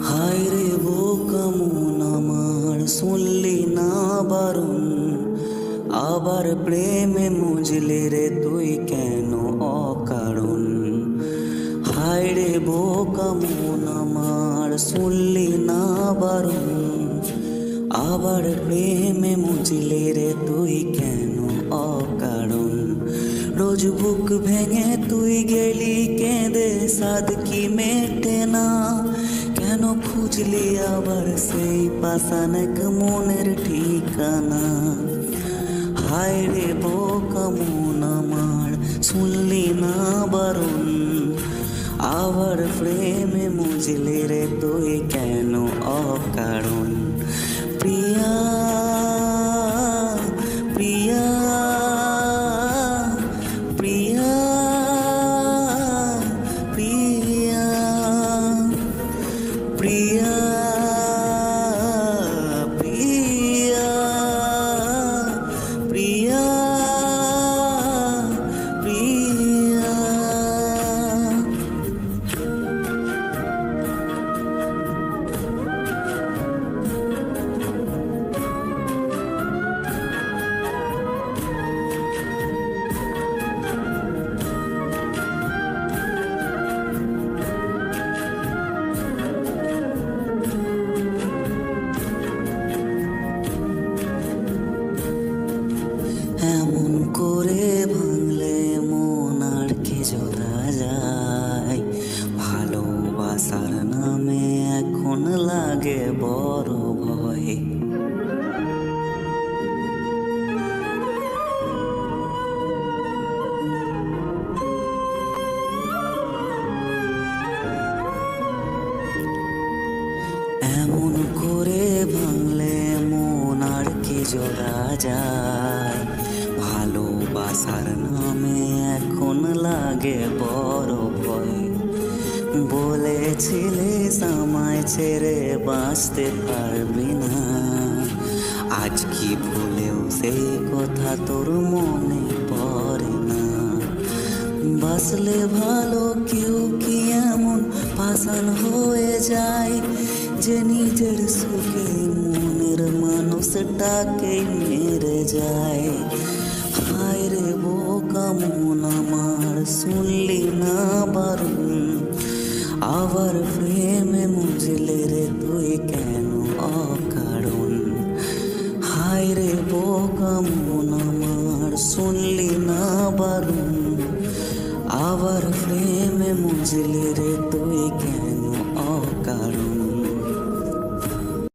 হায় রে বোকা মন আমার, শুনলি না বারণ, আবার প্রেমে মজলি রে তুই কেন অকারণ। হায় রে বোকা মন আমার, শুনলি না বারণ, আবার প্রেমে মজলি রে তুই কেন অকারণ। রোজ বুক ভেঙে তুই গেলি কেঁদে, সাদ কি মেটে না, কেন খুঁজলি আবার সেই পাষাণেক মনের ঠিকানা। হায় রে বোকা মন আমার, শুনলি না বারণ, আবার প্রেমে মজলি রে তুই কেন অকারণ। প্রিয়া প্রিয়া প্রিয়া প্রিয়া প্রিয়া প্রিয়া প্রিয়া প্রিয়া। এমন করে ভাঙলে মন আর কি জোড়া যায়, ভালোবাসার নামে এখন লাগে বড় ভয়। এমন করে ভাঙলে মন আর কি জোড়া যায়, ভালোবাসার নামে এখন লাগে বড় ভয়। বলেছিলে আমায় ছেড়ে বাঁচতে পারবি না, আজ কি ভুলেও সেই কথা তোর মনে পড়ে না। বাসলে ভালো কেউ কি এমন পাষাণ হয়ে যায়, যে নিজের সুখে মনের মানুষটাকে মেরে যায়। হায় রে বোকা মন আমার, শুনলি না বারণ, আবার প্রেমে মজলি রে তুই কেন অকারণ। হায় রে বোকা মন আমার, শুনলি না বারণ, আবার প্রেমে মজলি রে তুই কেন অকারণ।